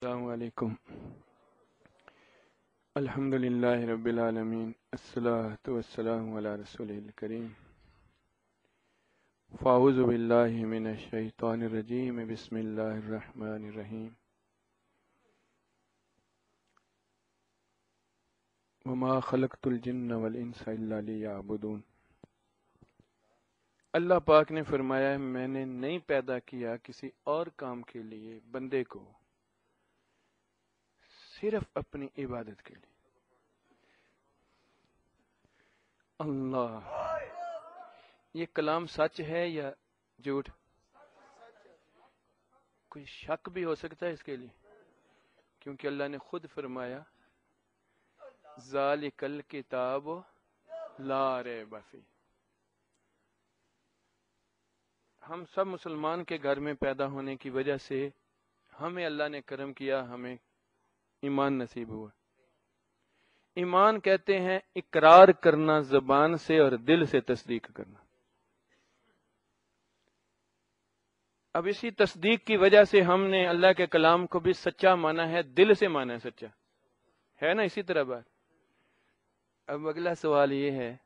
السلام علیکم الحمدللہ رب العالمین الصلاۃ والسلام علی رسول الکریم فاعوذ باللہ من الشیطان الرجیم بسم اللہ الرحمن الرحیم وما خلقت الجن والانس الا لیعبدون۔ اللہ پاک نے فرمایا ہے میں نے نہیں پیدا کیا کسی اور کام کے لیے بندے کو، صرف اپنی عبادت کے لیے۔ اللہ، یہ کلام سچ ہے یا جھوٹ؟ کوئی شک بھی ہو سکتا ہے اس کے لیے، کیونکہ اللہ نے خود فرمایا ذالک الکتاب لا ریب فیہ۔ ہم سب مسلمان کے گھر میں پیدا ہونے کی وجہ سے ہمیں اللہ نے کرم کیا، ہمیں ایمان نصیب ہوا۔ ایمان کہتے ہیں اقرار کرنا زبان سے اور دل سے تصدیق کرنا۔ اب اسی تصدیق کی وجہ سے ہم نے اللہ کے کلام کو بھی سچا مانا ہے، دل سے مانا ہے سچا، ہے نا؟ اسی طرح بات۔ اب اگلا سوال یہ ہے،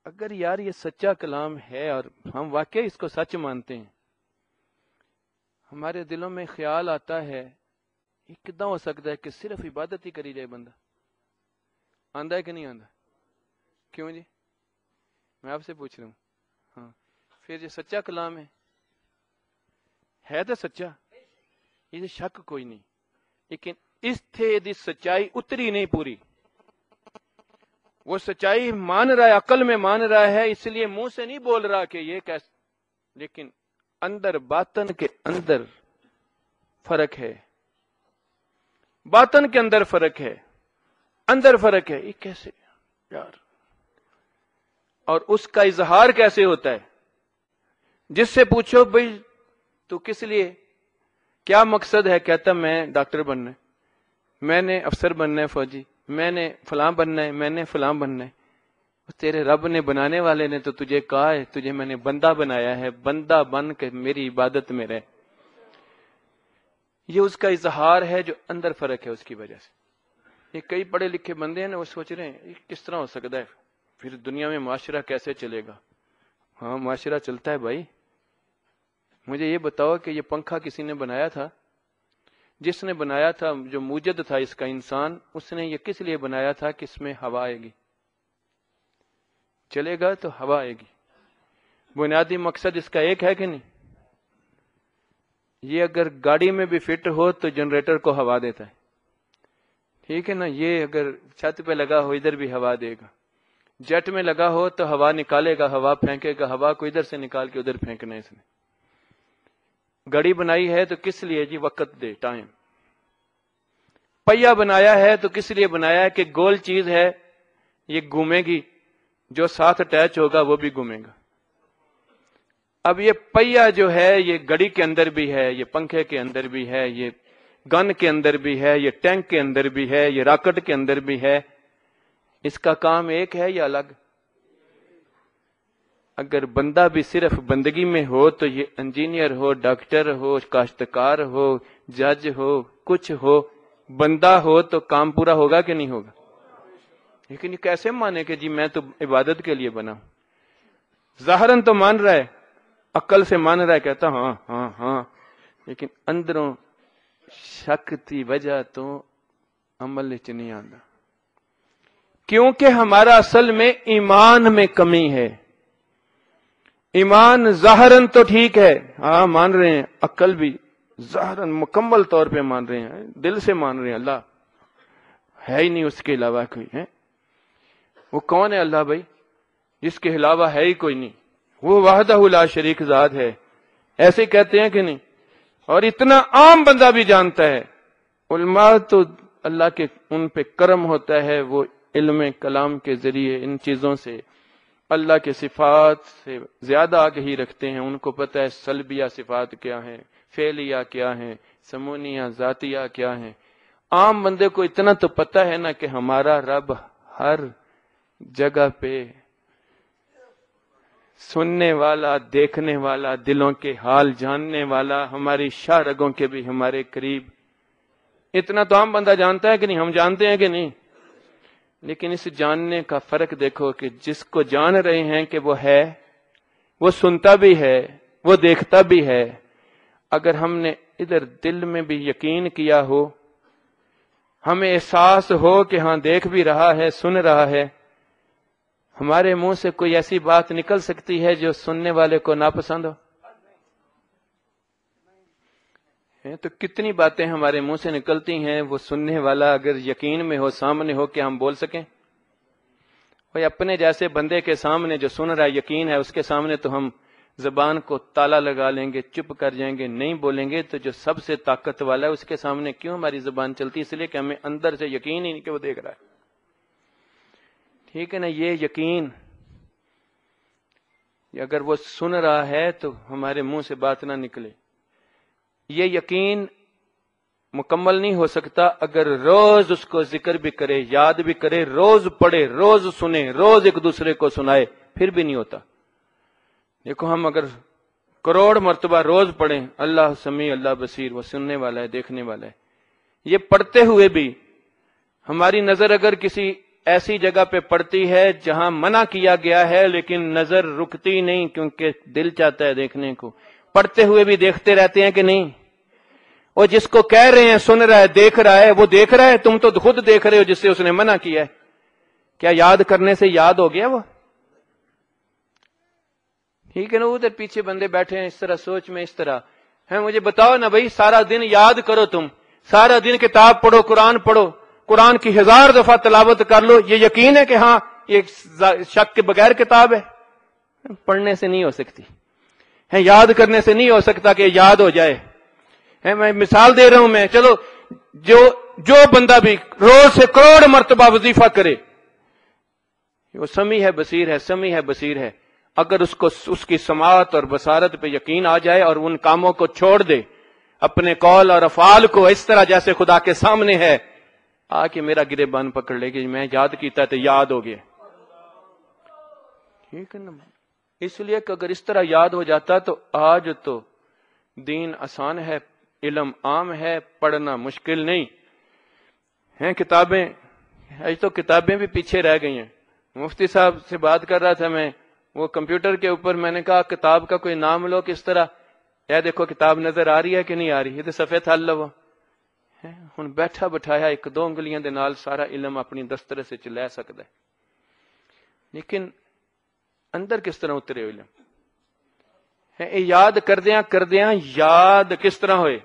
اگر یار یہ سچا کلام ہے اور ہم واقعی اس کو سچ مانتے ہیں، ہمارے دلوں میں خیال آتا ہے یہ کداں ہو سکتا ہے کہ صرف عبادت ہی کری جائے بندہ؟ آندا ہے کہ نہیں آندا؟ کیوں جی؟ میں آپ سے پوچھ رہا ہوں۔ ہاں، پھر یہ سچا کلام ہے تو سچا، یہ شک کوئی نہیں، لیکن اس تھے دی سچائی اتری نہیں پوری۔ وہ سچائی مان رہا ہے، عقل میں مان رہا ہے، اس لیے منہ سے نہیں بول رہا کہ یہ کیسے، لیکن اندر باطن کے اندر فرق ہے، باطن کے اندر فرق ہے، اندر فرق ہے۔ یہ کیسے یار؟ اور اس کا اظہار کیسے ہوتا ہے؟ جس سے پوچھو بھئی تو کس لیے، کیا مقصد ہے؟ کہتا میں ڈاکٹر بننا ہے، میں نے افسر بننا ہے، فوجی، میں نے فلاں بننا ہے، میں نے فلاں بننا ہے۔ تیرے رب نے، بنانے والے نے تو تجھے کہا ہے تجھے میں نے بندہ بنایا ہے، بندہ بن کے میری عبادت میں رہ۔ یہ اس کا اظہار ہے جو اندر فرق ہے، اس کی وجہ سے۔ یہ کئی پڑھے لکھے بندے ہیں نا، وہ سوچ رہے ہیں یہ کس طرح ہو سکتا ہے، پھر دنیا میں معاشرہ کیسے چلے گا؟ ہاں معاشرہ چلتا ہے بھائی۔ مجھے یہ بتاؤ کہ یہ پنکھا کسی نے بنایا تھا؟ جس نے بنایا تھا، جو موجد تھا اس کا انسان، اس نے یہ کس لیے بنایا تھا کہ اس میں ہوا آئے گی، چلے گا تو ہوا آئے گی۔ بنیادی مقصد اس کا ایک ہے کہ نہیں؟ یہ اگر گاڑی میں بھی فٹ ہو تو جنریٹر کو ہوا دیتا ہے، ٹھیک ہے نا؟ یہ اگر چھت پہ لگا ہو ادھر بھی ہوا دے گا، جیٹ میں لگا ہو تو ہوا نکالے گا، ہوا پھینکے گا، ہوا کو ادھر سے نکال کے ادھر پھینکنا ہے اس نے۔ گاڑی بنائی ہے تو کس لیے جی؟ وقت دے، ٹائم۔ پہیا بنایا ہے تو کس لیے بنایا ہے؟ کہ گول چیز ہے، یہ گھومے گی، جو ساتھ اٹیچ ہوگا وہ بھی گھومے گا۔ اب یہ پہیا جو ہے یہ گڑی کے اندر بھی ہے، یہ پنکھے کے اندر بھی ہے، یہ گن کے اندر بھی ہے، یہ ٹینک کے اندر بھی ہے، یہ راکٹ کے اندر بھی ہے۔ اس کا کام ایک ہے یا الگ؟ اگر بندہ بھی صرف بندگی میں ہو تو یہ انجینئر ہو، ڈاکٹر ہو، کاشتکار ہو، جج ہو، کچھ ہو، بندہ ہو تو کام پورا ہوگا کہ نہیں ہوگا؟ لیکن یہ کیسے مانے کہ جی میں تو عبادت کے لیے بنا ہوں؟ ظاہراً تو مان رہا ہے، عقل سے مان رہا ہے، کہتا ہاں ہاں ہاں، لیکن اندروں شک دی وجہ تو عمل وچ نہیں آندا، کیونکہ ہمارا اصل میں ایمان میں کمی ہے۔ ایمان ظاہراً تو ٹھیک ہے، ہاں مان رہے ہیں، عقل بھی ظاہراً مکمل طور پہ مان رہے ہیں، دل سے مان رہے ہیں اللہ ہے ہی نہیں اس کے علاوہ کوئی ہے۔ وہ کون ہے اللہ بھائی؟ جس کے علاوہ ہے ہی کوئی نہیں، وہ وحدہ لا شریک ذات ہے، ایسے کہتے ہیں کہ نہیں؟ اور اتنا عام بندہ بھی جانتا ہے۔ علماء تو اللہ کے ان پہ کرم ہوتا ہے، وہ علم کلام کے ذریعے ان چیزوں سے اللہ کے صفات سے زیادہ آگہی رکھتے ہیں، ان کو پتہ ہے سلبیہ صفات کیا ہیں، فعلیہ کیا ہیں، سمونیہ ذاتیہ کیا ہیں۔ عام بندے کو اتنا تو پتہ ہے نا کہ ہمارا رب ہر جگہ پہ سننے والا، دیکھنے والا، دلوں کے حال جاننے والا، ہماری شاہ رگوں کے بھی ہمارے قریب، اتنا تو عام بندہ جانتا ہے کہ نہیں؟ ہم جانتے ہیں کہ نہیں؟ لیکن اس جاننے کا فرق دیکھو کہ جس کو جان رہے ہیں کہ وہ ہے، وہ سنتا بھی ہے، وہ دیکھتا بھی ہے، اگر ہم نے ادھر دل میں بھی یقین کیا ہو، ہمیں احساس ہو کہ ہاں دیکھ بھی رہا ہے، سن رہا ہے، ہمارے منہ سے کوئی ایسی بات نکل سکتی ہے جو سننے والے کو ناپسند ہو؟ تو کتنی باتیں ہمارے منہ سے نکلتی ہیں، وہ سننے والا اگر یقین میں ہو، سامنے ہو کہ ہم بول سکیں؟ وہ اپنے جیسے بندے کے سامنے جو سن رہا ہے، یقین ہے اس کے سامنے، تو ہم زبان کو تالا لگا لیں گے، چپ کر جائیں گے، نہیں بولیں گے۔ تو جو سب سے طاقت والا ہے اس کے سامنے کیوں ہماری زبان چلتی؟ اس لیے کہ ہمیں اندر سے یقین ہی نہیں کہ وہ دیکھ رہا ہے۔ ٹھیک ہے نا؟ یہ یقین اگر وہ سن رہا ہے تو ہمارے منہ سے بات نہ نکلے۔ یہ یقین مکمل نہیں ہو سکتا اگر روز اس کو ذکر بھی کرے، یاد بھی کرے، روز پڑھے، روز سنے، روز ایک دوسرے کو سنائے، پھر بھی نہیں ہوتا۔ دیکھو ہم اگر کروڑ مرتبہ روز پڑھیں اللہ سمیع اللہ بصیر، وہ سننے والا ہے، دیکھنے والا ہے، یہ پڑھتے ہوئے بھی ہماری نظر اگر کسی ایسی جگہ پہ پڑتی ہے جہاں منع کیا گیا ہے لیکن نظر رکتی نہیں کیونکہ دل چاہتا ہے دیکھنے کو، پڑھتے ہوئے بھی دیکھتے رہتے ہیں کہ نہیں؟ اور جس کو کہہ رہے ہیں سن رہا ہے، دیکھ رہا ہے، وہ دیکھ رہا ہے، تم تو خود دیکھ رہے ہو جس سے اس نے منع کیا ہے۔ کیا یاد کرنے سے یاد ہو گیا وہ؟ ٹھیک ہے نا؟ ادھر پیچھے بندے بیٹھے ہیں اس طرح سوچ میں، اس طرح ہے۔ مجھے بتاؤ نا بھائی، سارا دن یاد کرو، تم سارا دن کتاب پڑھو، قرآن پڑھو، قرآن کی 1000 دفعہ تلاوت کر لو، یہ یقین ہے کہ ہاں یہ شک کے بغیر کتاب ہے؟ پڑھنے سے نہیں ہو سکتی ہے، یاد کرنے سے نہیں ہو سکتا کہ یاد ہو جائے ہے۔ میں مثال دے رہا ہوں، میں چلو جو بندہ بھی روز سے کروڑ مرتبہ وظیفہ کرے، وہ سمیع ہے، بصیر ہے، سمیع ہے، بصیر ہے، اگر اس کو اس کی سماعت اور بصارت پہ یقین آ جائے اور ان کاموں کو چھوڑ دے، اپنے قول اور افعال کو اس طرح جیسے خدا کے سامنے ہے، آ کے میرا گریبان پکڑ لے کہ میں یاد کیتا تو یاد ہو گیا۔ ٹھیک ہے نا؟ اس لیے کہ اگر اس طرح یاد ہو جاتا تو آج تو دین آسان ہے، علم عام ہے، پڑھنا مشکل نہیں ہیں۔ کتابیں آج تو کتابیں بھی پیچھے رہ گئی ہیں۔ مفتی صاحب سے بات کر رہا تھا میں، وہ کمپیوٹر کے اوپر میں نے کہا کتاب کا کوئی نام لو، کس طرح یہ دیکھو کتاب نظر آ رہی ہے کہ نہیں آ رہی؟ یہ تو صفحے تھل لو، ہن بیٹھا بٹھایا ایک دو انگلیاں دے نال سارا علم اپنی دسترس وچ لے سکدا ہے، لیکن اندر کس طرح اترے علم ہے؟ یاد کردیاں یاد کس طرح ہوئے؟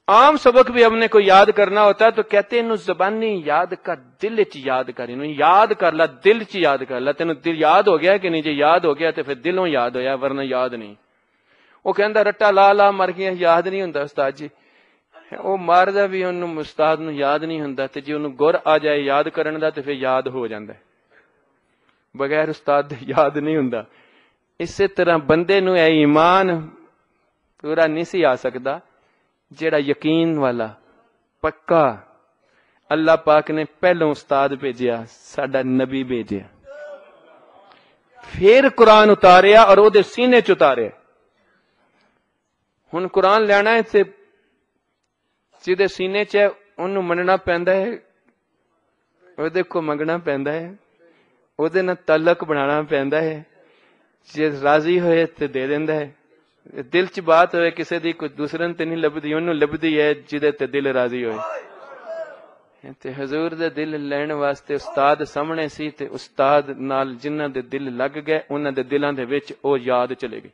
عام سبق بھی ہم نے کوئی یاد کرنا ہوتا ہے تو کہتے ہیں انہوں زبانی یاد کر، دل چ یاد کر، انہوں یاد کر لا، دل چ یاد کر لا، تینوں دل یاد ہو گیا کہ نہیں؟ جی یاد ہو گیا تو پھر دلوں یاد ہویا، ورنہ یاد نہیں۔ وہ کہندا رٹا لا لا مر گیا، یاد نہیں ہوندا استاد جی، وہ ماردا بھی انہوں استاد نو یاد نہیں ہوندا، تے جی انہوں گر آ جائے یاد کرن دا تے پھر یاد ہو جاندا ہے، بغیر استاد دے یاد نہیں ہوندا۔ اسی طرح بندے نو اے ایمان پورا نہیں سی آ سکدا جیڑا یقین والا پکا اللہ پاک نے پہلوں استاد بھیجیا، ساڈا نبی بھیجیا، پھر قرآن اتاریا اور وہ دے سینے چ اتاریا۔ ہن قرآن لینا ہے تے جدے سینے چ انہوں مننا پیندا ہے، وہ دے کو منگنا پیندا ہے، وہ دے نال تعلق بنانا پیندا ہے، جے راضی ہوئے تے دے دیندا ہے۔ دل چ بات ہوئے کسی دی کوئی دوسرے تے نہیں لبدی، انہوں لبدی ہے جدے تے دل راضی ہوئے۔ تے حضور دے دل لین واسطے استاد سامنے سی، تے استاد نال جنہاں دے دل لگ گئے انہاں دے دلاں دے وچ او یاد چلے گئی۔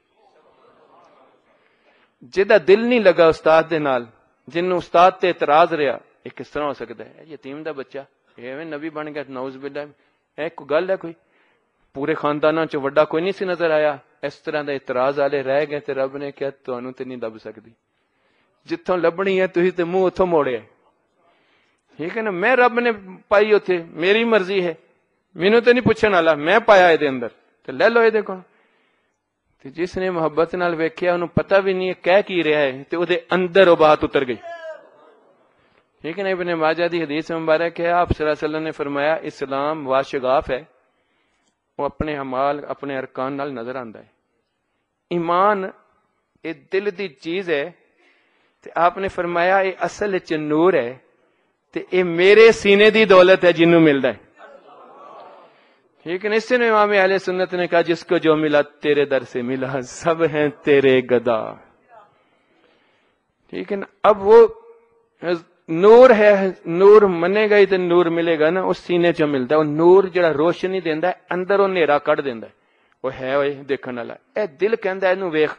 جدا دل نہیں لگا استاد دے نال، جنوں استاد تے اعتراض رہا، یہ کس طرح ہو سکتا ہے؟ یتیم دا بچہ ایویں نبی بن گیا، نعوذ باللہ، اے کوئی گل ہے؟ کوئی پورے خانداناں چ وڈا کوئی نہیں سی نظر آیا؟ اس طرح دے اعتراض والے رہ گئے تے رب نے کہا تانوں تے نہیں لب سکدی، جتھوں لبنی ہے تسی تے منہ اتھوں موڑیا۔ ٹھیک ہے نا؟ میں رب نے پائی اوتھے، میری مرضی ہے، مینوں تے نہیں پوچھن والا، میں پایا اے دے اندر تے لے لو اے دے کول۔ تے جس نے محبت نال ویکھیا انہوں پتہ بھی نہیں کہہ کی رہا ہے تے او دے اندر وہ بات اتر گئی۔ ٹھیک ہے نا؟ ابن ماجہ دی حدیث مبارک ہے، آپ صلی اللہ علیہ وسلم نے فرمایا اسلام واشگاف ہے، وہ اپنے اعمال اپنے ارکان نال نظر آندا ہے۔ ایمان یہ دل دی چیز ہے تے آپ نے فرمایا یہ اصل وچ نور ہے تے یہ میرے سینے دی دولت ہے جنوں ملدا ہے. ٹھیک ہے. اس نے امام اہل سنت نے کہا جس کو جو ملا تیرے در سے ملا، سب ہیں تیرے گدا. ٹھیک ہے نا. اب وہ نور ہے، نور منے گا ہی تو نور ملے گا نا، اس سینے چ ملتا ہے. وہ نور جڑا روشنی دیندا ہے اندر وہ نیرا کڈ دیندا ہے. وہ ہے وہ دیکھن والا. اے دل کہندا ہے اینو ویکھ،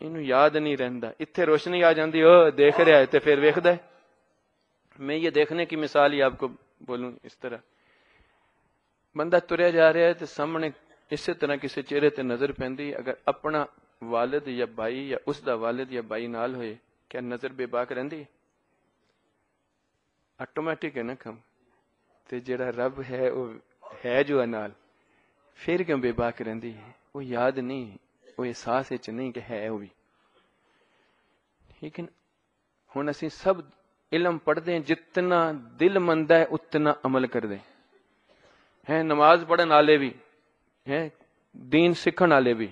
اینو یاد نہیں رہندا. اتنے روشنی آ جاندی او دیکھ رہا ہے تے پھر ویکھدا ہے. میں یہ دیکھنے کی مثال ہی آپ کو بولوں. اس طرح بندہ تریا جا رہا ہے تو سامنے اسی طرح کسی چہرے تے نظر پیندی، اگر اپنا والد یا بھائی یا اس دا والد یا بھائی نال ہوئے، کیا نظر بے باک رہندی؟ آٹومیٹک ہے نا کم. تے جڑا رب ہے وہ ہے جو نال، پھر کیوں بے باک رہندی ہے؟ وہ یاد نہیں، وہ احساس وچ نہیں کہ ہے وہ بھی. لیکن ہن اسی سب علم پڑھتے ہیں، جتنا دل مندا ہے اتنا عمل کردے ہیں. نماز پڑھن والے بھی ہیں، دین سکھن والے بھی،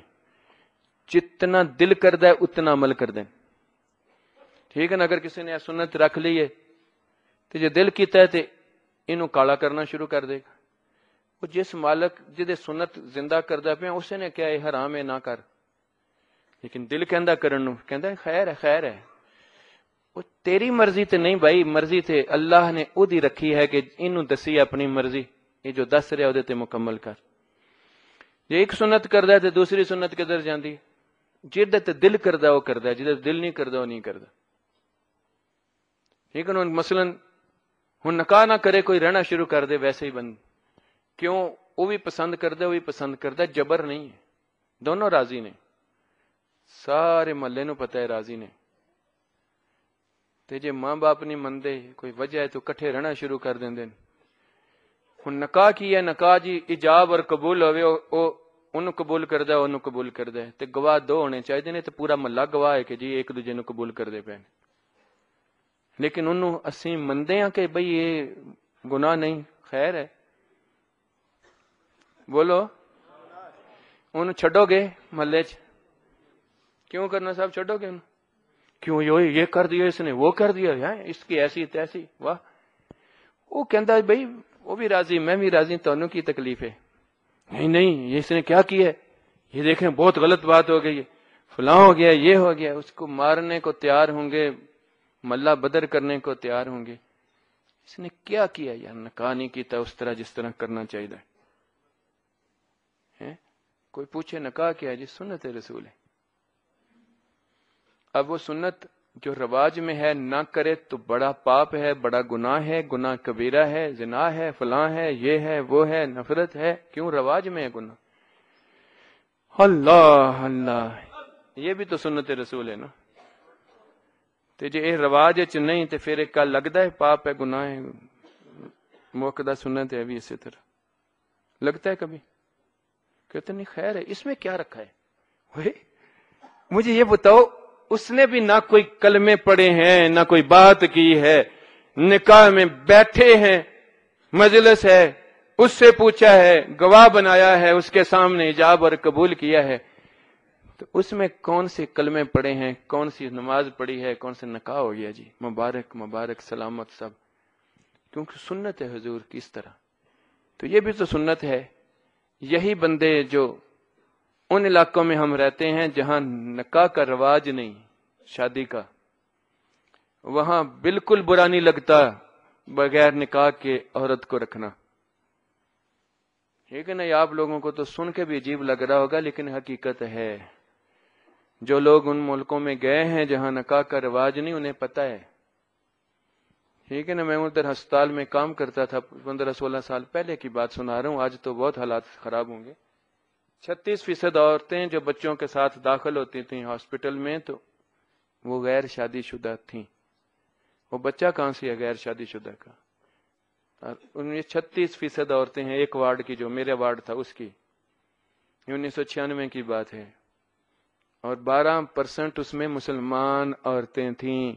جتنا دل کردا ہے اتنا عمل کردے. ٹھیک ہے نا. اگر کسی نے سنت رکھ لی ہے تو جو دل کیتا ہے تے اینو کالا کرنا شروع کر دے گا. وہ جس مالک جدے سنت زندہ کردا پیا اسے نے کیا یہ حرام ہے نہ کر، لیکن دل کہندا کرن نو کہندا ہے خیر ہے خیر ہے. وہ تیری مرضی تے نہیں بھائی، مرضی تے اللہ نے او دی رکھی ہے کہ اینو دسی اپنی مرضی، یہ جو دس رہا وہ مکمل کر. جی ایک سنت کردا ہے تے دوسری سنت کدھر جاندی؟ جہدے تے دل کردا وہ کردا ہے، جہدے دل نہیں کردا وہ نہیں کردا. ٹھیک ہے نا. مثلاً ہن نکاح نہ کرے کوئی، رہنا شروع کر دے ویسے ہی بند. کیوں؟ وہ بھی پسند کردا ہے، وہ بھی پسند کردا ہے. جبر نہیں ہے، دونوں راضی نے، سارے محلے نو پتہ ہے راضی نے. تے جے ماں باپ نہیں مندے کوئی وجہ ہے تو کٹھے رہنا شروع کر دیندے. ہن نکاح کی ہے، نکاح جی ایجاب اور قبول ہوئے، انہوں قبول کردا ہے، انہوں قبول کردا ہے. تے گواہ دو ہونے چاہیے نے، تے پورا محلہ گواہ ہے کہ جی ایک دوجے نو قبول کردے پے. لیکن انہوں اسی مندے ہیں کہ بھئی یہ گناہ نہیں، خیر ہے. بولو انہوں چھڈو گے محلے چ؟ کیوں کرنا صاحب چھڈو گے انہوں؟ کیوں یہ کر دیا اس نے، وہ کر دیا ہے، اس کی ایسی تیسی. واہ. وہ کہندا ہے بھئی وہ بھی راضی میں بھی راضی، تانوں کی تکلیف ہے؟ نہیں نہیں یہ اس نے کیا کیا ہے، یہ دیکھیں بہت غلط بات ہو گئی ہے، فلاں ہو گیا، یہ ہو گیا. اس کو مارنے کو تیار ہوں گے، ملہ بدر کرنے کو تیار ہوں گے. اس نے کیا کیا یار؟ نکاح نہیں کیتا اس طرح جس طرح کرنا چاہیے. کوئی پوچھے نکاح کیا ہے؟ جی سنت رسول ہے. اب وہ سنت جو رواج میں ہے نہ کرے تو بڑا پاپ ہے، بڑا گناہ ہے، گناہ کبیرہ ہے، زنا ہے، فلاں ہے، یہ ہے، وہ ہے، نفرت ہے. کیوں؟ رواج میں ہے گناہ. اللہ اللہ، یہ بھی تو سنت رسول ہے نا. تے جے یہ رواج چ نہیں تے پھر ایک لگتا ہے پاپ ہے، گناہ ہے، موقع سنت ہے بھی اسی طرح لگتا ہے. کبھی کہتے نہیں خیر ہے، اس میں کیا رکھا ہے؟ مجھے یہ بتاؤ، اس نے بھی نہ کوئی کلمے پڑھے ہیں، نہ کوئی بات کی ہے، نکاح میں بیٹھے ہیں، مجلس ہے، اس سے پوچھا ہے، گواہ بنایا ہے، اس کے سامنے ایجاب اور قبول کیا ہے، تو اس میں کون سے کلمے پڑھے ہیں، کون سی نماز پڑھی ہے، کون سے نکاح ہو گیا؟ جی مبارک مبارک سلامت سب. کیونکہ سنت ہے حضور کی اس طرح. تو یہ بھی تو سنت ہے. یہی بندے جو ان علاقوں میں ہم رہتے ہیں جہاں نکاح کا رواج نہیں، شادی کا، وہاں بالکل برا نہیں لگتا بغیر نکاح کے عورت کو رکھنا. ٹھیک ہے نا. آپ لوگوں کو تو سن کے بھی عجیب لگ رہا ہوگا، لیکن حقیقت ہے. جو لوگ ان ملکوں میں گئے ہیں جہاں نکاح کا رواج نہیں، انہیں پتہ ہے. ٹھیک ہے نا. میں ادھر ہسپتال میں کام کرتا تھا 15-16 سال پہلے کی بات سنا رہا ہوں، آج تو بہت حالات خراب ہوں گے. 36% عورتیں جو بچوں کے ساتھ داخل ہوتی تھیں ہاسپٹل میں تو وہ غیر شادی شدہ تھیں. وہ بچہ کہاں سے ہے غیر شادی شدہ کا؟ ان میں 36% عورتیں ہیں ایک وارڈ کی، جو میرے وارڈ تھا اس کی. 1996 کی بات ہے، اور 12% اس میں مسلمان عورتیں تھیں.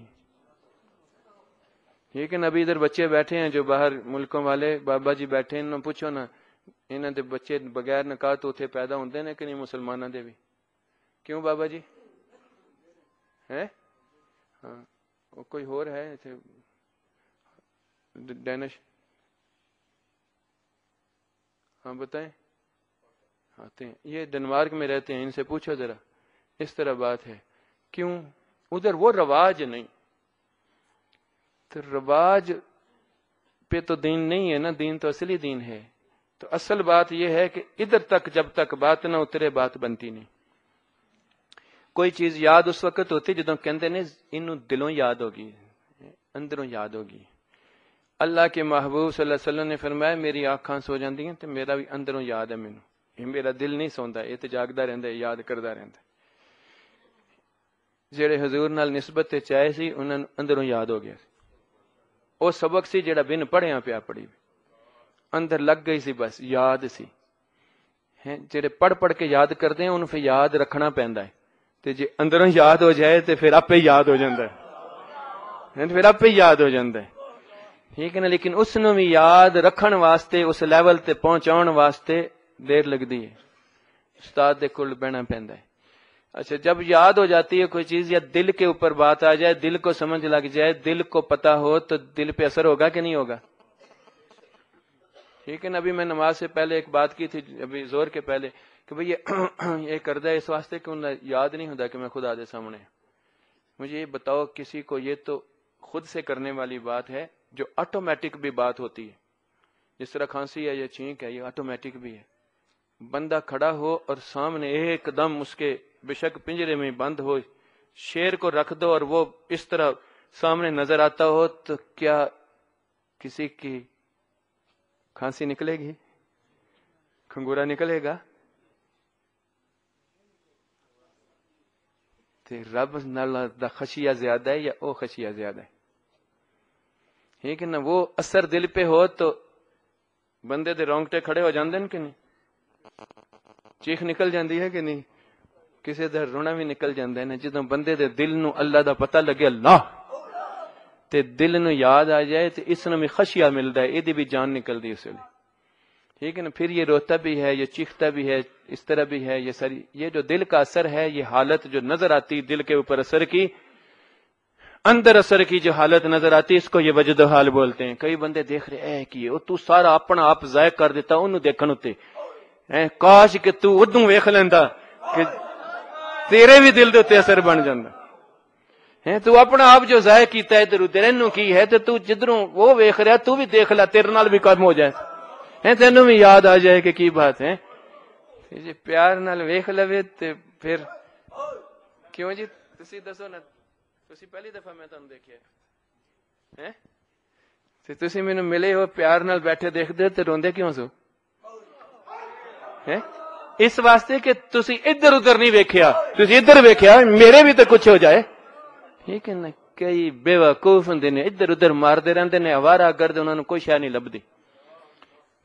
لیکن ابھی ادھر بچے بیٹھے ہیں جو باہر ملکوں والے بابا جی بیٹھے ہیں، انہوں پوچھو نا انہوں دے بچے بغیر نکاح تو اتنے پیدا ہوتے ہیں کہ نہیں مسلمانوں دے بھی؟ کیوں بابا جی؟ ہاں وہ کوئی اور ہے ڈینش؟ ہاں بتائیں. آتے ہیں یہ ڈنمارک میں رہتے ہیں, ان سے پوچھو ذرا اس طرح بات ہے کیوں؟ ادھر وہ رواج نہیں, تو رواج پہ تو دین نہیں ہے نا, دین تو اصلی دین ہے. تو اصل بات یہ ہے کہ ادھر تک جب تک بات نہ اترے بات بنتی نہیں. کوئی چیز یاد اس وقت ہوتی جدوں کہندے نے انہوں دلوں یاد ہوگی, اندروں یاد ہوگی. اللہ کے محبوب صلی اللہ علیہ وسلم نے فرمایا میری آنکھاں سو جاندی ہیں تو میرا بھی اندروں یاد ہے, مینوں یہ میرا دل نہیں سوندا, یہ تو جاگدا رہندا ہے, یاد کردا رہندا ہے. جڑے حضور نال نسبت تے چاہے سی انہاں نوں اندروں یاد ہو گیا. وہ سبق سی جڑا بن پڑھیاں پیا پڑھی اندر لگ گئی سی, بس یاد سی. ہیں جڑے پڑھ پڑھ کے یاد کرتے ہیں انہوں پھر یاد رکھنا پیندا ہے, تے جے اندروں یاد ہو جائے تے پھر آپے یاد ہو جاندا ہے, پھر آپے یاد ہو جاندا ہے. ٹھیک ہے نا, لیکن اس نوں بھی یاد رکھن واسطے اس لیول تے پہنچاؤن واسطے دیر لگدی ہے, استاد دے کول بہنا پیندا ہے. اچھا جب یاد ہو جاتی ہے کوئی چیز یا دل کے اوپر بات آ جائے, دل کو سمجھ لگ جائے, دل کو پتا ہو تو دل پہ اثر ہوگا کہ نہیں ہوگا؟ ٹھیک ہے نا. ابھی میں نماز سے پہلے ایک بات کی تھی, ابھی زور کے پہلے, کہ بھئی یہ کردہ اس واسطے کہ انہیں یاد نہیں ہوتا کہ میں خدا دے سامنے. مجھے یہ بتاؤ کسی کو, یہ تو خود سے کرنے والی بات ہے جو آٹومیٹک بھی بات ہوتی ہے, جس طرح کھانسی ہے یا چھینک ہے, یہ آٹومیٹک بھی ہے. بندہ کھڑا ہو اور سامنے ایک دم اس کے بے شک پنجرے میں بند ہو, شیر کو رکھ دو اور وہ اس طرح سامنے نظر آتا ہو, تو کیا کسی کی کھانسی نکلے گی؟ کھنگورا نکلے گا؟ تے رب نال دا خشیہ زیادہ ہے یا او خشیہ زیادہ ہے؟ ٹھیک ہے نا. وہ اثر دل پہ ہو تو بندے دے رونگٹے کھڑے ہو جاندے ہیں کہ نہیں, چیخ نکل جاندی ہے کہ نہیں, کسی دا رونا بھی نکل جاندے نے. جدوں بندے دے دل نو اللہ دا پتہ لگے, اللہ تے دل نو یاد آ جائے تے اس نو بھی خشیہ ملدا ہے, ایدی بھی جان نکلدی اس ویلے. ٹھیک ہے نا. پھر یہ روتا بھی ہے, یہ چیختا بھی ہے, اس طرح بھی ہے. یہ ساری یہ جو دل کا اثر ہے, یہ حالت جو نظر آتی دل کے اوپر اثر کی, اندر اثر کی جو حالت نظر آتی, اس کو یہ وجد و حال بولتے ہیں. کئی بندے دیکھ رہے اے کی تو سارا اپنا آپ ضائع کر دیتا انہوں دیکھن تے, کاش کہ تو ادوں ویکھ لیندا کہ تیرے بھی دل دے تے اثر بن جاندا ہے. تو اپنا آپ جو ضائع کیتا ہے ادھر ادھر اینوں کی ہے, تے تو جدھروں وہ ویکھ رہا تو بھی دیکھ لے, تیرے نال بھی کم ہو جائے, تینوں بھی یاد آ جائے کہ کی بات ہے. جی پیار نال ویکھ لوے تے پھر کیوں جی تسی دسو نا, تسی پہلی دفعہ میں تانوں دیکھیا ہے تے تسی مینوں ملے ہو, پیار نال بیٹھے دیکھ دے تے روندے کیوں سو؟ اس واسطے کہ تسی ادھر ادھر نہیں ویکھیا, تسی ادھر ویکھیا میرے بھی تے کچھ ہو جائے. ٹھیک ہے نا. کئی بے وقوف ہوندے نے ادھر ادھر ماردے رہندے نے, آوارہ گرد, انہاں نوں کوئی شے نہیں لبدی.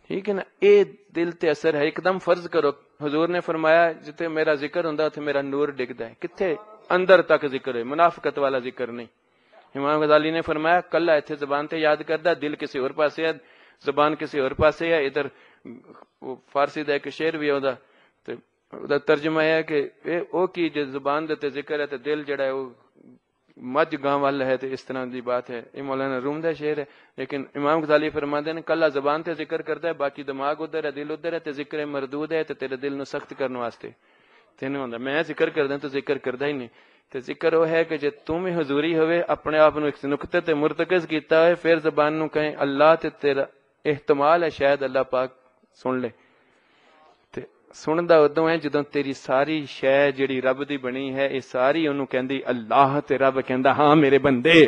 ٹھیک ہے نا. اے دل تے اثر ہے. ایک دم فرض کرو حضور نے فرمایا جتے میرا ذکر ہوندا اتھے میرا نور ڈگدا ہے. کتھے؟ اندر تک ذکر ہے, منافقت والا ذکر نہیں. امام غزالی نے فرمایا کلا ایتھے زبان تے یاد کردا, دل کسی اور پاسے ہے, زبان کسی اور پاسے ہے. ادھر فارسی دا ایک شعر بھی ہوندا تے دا ترجمہ ہے کہ او کی جو زبان دے تے ذکر ہے تے دل جڑا ہے وہ مجھ گاں والا ہے, تے اس طرح دی بات ہے. یہ مولانا روم دا شعر ہے. لیکن امام غزالی فرماندے نے کلا زبان تے ذکر کردا ہے, باقی دماغ ادھر ہے, دل ادھر ہے, تے ذکر مردود ہے تے تیرے دل نو سخت کرنے واسطے تینوں ہوندا. میں ذکر کردا تو ذکر کردا ہی نہیں. تے ذکر وہ ہے کہ جے تم حضوری ہوئے, اپنے آپ نو ایک نقطے تے مرتکز کیتا ہے, پھر زبان نو کہیں اللہ, تے تیرا احتمال ہے شاید اللہ پاک سن لے. تے سندا ادوں ہے جدوں تیری ساری شے جڑی رب دی بنی ہے یہ ساری انہوں کہندی اللہ, تے رب کہندا ہاں میرے بندے.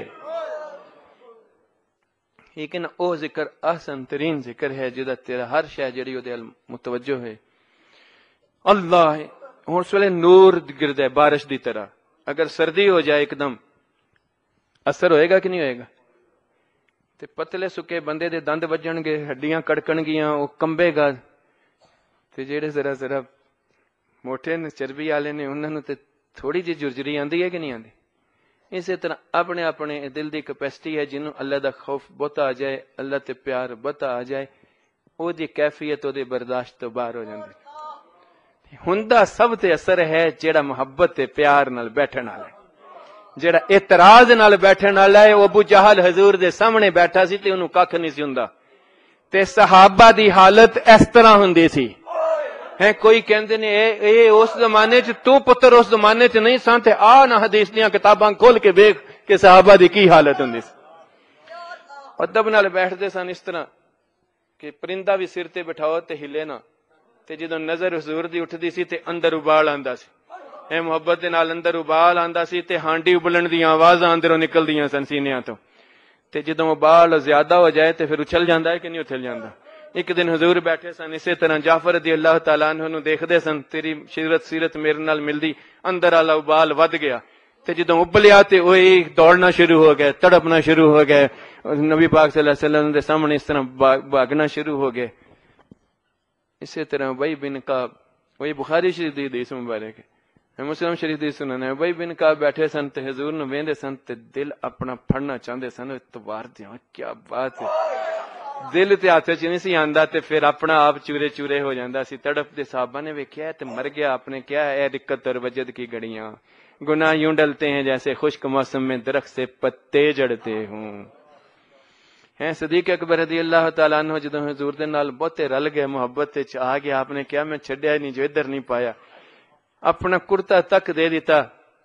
لیکن او ذکر احسن ترین ذکر ہے جدا تیرا ہر شے جڑی او دے متوجہ ہے اللہ ہے. ہن اس ویلے نور گرد ہے بارش دی طرح. اگر سردی ہو جائے ایک دم اثر ہوئے گا کہ نہیں ہوئے گا؟ تے پتلے سکے بندے دے دند وجن گے, ہڈیاں کڑکن گیاں, وہ کمبے گا. تے جڑے ذرا ذرا موٹے نے, چربی والے نے, انہاں نوں تے تھوڑی جی جرجری آندی ہے کہ نہیں آندی؟ اسی طرح اپنے اپنے دل دی کیپیسٹی ہے. جنوں اللہ دا خوف بہت آ جائے, اللہ تے پیار بہت آ جائے, او دی کیفیت او دی برداشت تو باہر ہو جاندی. ہوندا سب تے اثر ہے جیڑا محبت تے پیار نال بیٹھن والا. جڑا اعتراض نال بیٹھن والا ہے، ابو جہل حضور دے سامنے بیٹھا سی تے انہوں کھ نہیں سی ہوندا، تے صحابہ دی حالت اس طرح ہوندی سی ہے۔ کوئی کہندے نے اے اس زمانے چ تو پتر اس زمانے چ نہیں سن تے آ نہ حدیث دیاں کتاباں کھول کے دیکھ کہ صحابہ دی کی حالت ہوندی سی۔ ادب نال بیٹھدے سن اس طرح کہ پرندہ بھی سر تے بٹھاؤ تے ہلے نہ، تے جدوں نظر حضور دی اٹھدی سی تے اندر ابال آندا سی، اے محبت دے نال اندر ابال آندا سی تے ہانڈی ابلن دیاں آوازاں اندروں نکلدیاں سن سینیاں تو، تے جدوں ابال زیادہ ہو جائے تے پھر اچھل جاندا ہے کہ نہیں اچھل جاندا۔ ایک دن حضور بیٹھے سن اسی طرح جعفر رضی اللہ تعالیٰ عنہ نو دیکھدے سن، تیری سیرت میرے نال ملدی، اندر والا ابال ود گیا، تے جدوں ابلیا تے وہی دوڑنا شروع ہو گئے، تڑپنا شروع ہو گئے، نبی پاک صلی اللہ علیہ وسلم دے سامنے اس طرح بھاگنا شروع ہو گئے۔ اسی طرح ابی بن کعب، وہی بخاری شریف دی حدیث مبارک ہے، مسلم شریف دی سنن ہے، ابی بن کعب بیٹھے سن تے حضور نو ویندے سن تے دل اپنا پھڑنا چاہندے سن، اتوار دیاں کیا بات ہے، دل تے ہاتھ چ نہیں سی آندا تے پھر اپنا آپ چورے چورے ہو جاندا سی۔ تڑپ دے صحابہ نے ویکھیا تے مر گیا، آپ نے کیا ہے دقت اور وجد کی گھڑیاں، گناہ یوں ڈلتے ہیں جیسے خشک موسم میں درخت سے پتے جڑتے ہوں۔ ہیں صدیق اکبر رضی اللہ تعالیٰ عنہ جدوں حضور دے نال بہتے رل گئے، محبت وچ آ گیا، آپ نے کیا میں چھڈیا نہیں جو ادھر نہیں پایا، اپنا کرتا تک دے دیتا،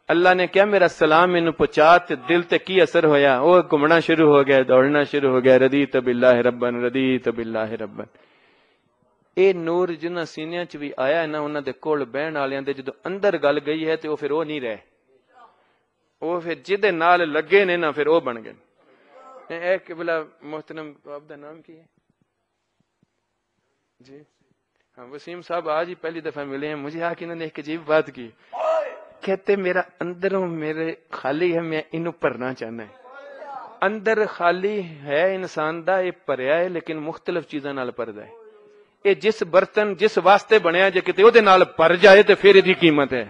اللہ نے کیا میرا سلام انہوں پہنچا تے دل تے کی اثر ہویا، وہ گھومنا شروع ہو گیا، دوڑنا شروع ہو گیا، رضیت باللہ ربن رضیت باللہ ربن۔ اے نور جنہ سینیاں چ بھی آیا ہے نا، انہاں دے کول بہن والےاں دے جدوں اندر گل گئی ہے تے وہ پھر وہ نہیں رہے، وہ پھر جدے نال لگے نے نا پھر وہ بن گئے۔ اے قبلہ محترم آپ دا نام کی ہے جی؟ ہاں وسیم صاحب آج ہی پہلی دفعہ ملے ہیں، مجھے آ کے انہوں نے ایک عجیب بات کی، کہتے میرا اندروں میرے خالی ہے، میں انہوں بھرنا چاہنا ہے۔ اندر خالی ہے انسان دا، یہ بھریا ہے لیکن مختلف چیزاں نال بھردا ہے۔ یہ جس برتن جس واسطے بنیا جے کتے وہ نال بھر جائے تو پھر دی قیمت ہے۔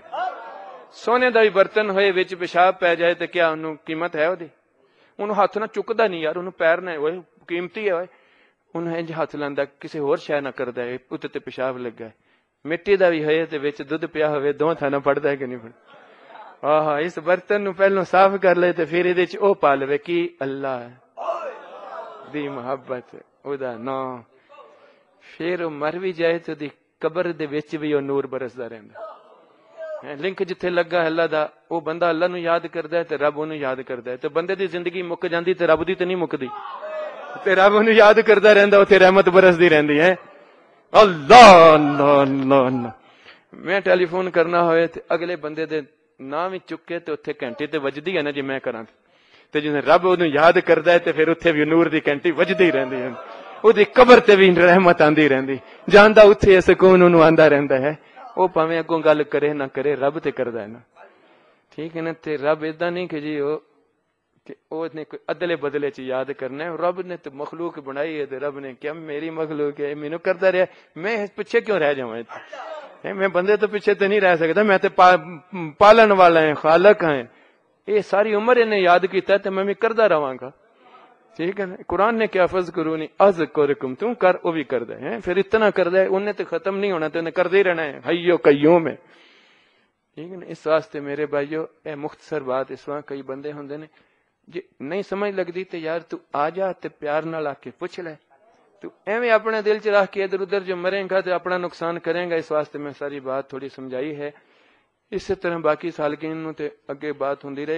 سونے دا بھی برتن ہوئے وچ پیشاب پی جائے تو کیا انہوں قیمت ہے؟ وہ انہوں ہاتھ نہ چکدا نہیں یار، انہوں پیر نہ ہوئے قیمتی ہے، انہوں انج ہاتھ لاندا کسی اور شے نہ کردا ہے، اوتے تے پیشاب لگا ہے۔ مٹی دا بھی ہوئے تے وچ دودھ پیا ہوئے، دو تھانا پڑدا ہے کہ نہیں پڑدا؟ ہاں اس برتن نو پہلو صاف کر لے تے پھر ادے وچ او پا لے کی اللہ دی محبت او دا نام، پھر مر بھی جائے تو دی قبر دے وچ بھی او نور برسدا رہندا۔ لنک جتھے لگا اللہ دا، وہ بندہ اللہ نو یاد کردا ہے تے رب اونوں یاد کردا ہے، تے بندے دی زندگی مک جاندی تے رب دی تے نہیں مکدی، تے رب اونوں یاد کردا رہندا، اوتھے رحمت برسدی رہندی ہے۔ اللہ اللہ اللہ اللہ۔ میں ٹیلی فون کرنا ہوئے تے اگلے بندے دے نام ہی چکے تے اوتھے گھنٹی تے وجدی ہے نا جی میں کراں تے جے رب اونوں یاد کردا ہے تے پھر اوتھے بھی نور دی گھنٹی وجدی رہندی ہے، اودی قبر تے بھی رحمت آندی رہندی، جاندا اوتھے سکون اونوں آندا رہندا ہے۔ وہ پاویں اگوں گل کرے نہ کرے رب تے کردا ہے نا، ٹھیک ہے نا؟ تے رب ایدا نہیں کہ جی او نے کوئی ادلے بدلے چ یاد کرنا ہے، رب نے تے مخلوق بنائی ہے تے رب نے کیا میری مخلوق ہے مینوں کردا رہیا، میں پیچھے کیوں رہ جاواں؟ میں بندے تو پیچھے تے نہیں رہ سکدا، میں تے پالن والا ہے، خالق ہیں، یہ ساری عمر انہیں یاد کیتا ہے تے میں بھی کردا رہواں گا، ٹھیک ہے نا؟ قرآن نے کیا فذکرونی اذکرکم، تم کر وہ بھی کردا ہے، پھر اتنا کردا ہے انہیں تے ختم نہیں ہونا تے انہیں کردے ہی رہنا ہے، حیو قیوم ہے، ٹھیک ہے نا؟ اس واسطے میرے بھائیو اے مختصر بات، اس وقت کئی بندے ہوندے نے جی نہیں سمجھ لگدی تے یار تو آ جا تے پیار نال آ کے پوچھ لے، تو ایویں اپنے دل چ رکھ کے ادھر ادھر جو مرے گا تو اپنا نقصان کرے گا، اس واسطے میں ساری بات تھوڑی سمجھائی ہے۔ اسی طرح باقی سالکین نوں تے اگے بات ہوندی رہے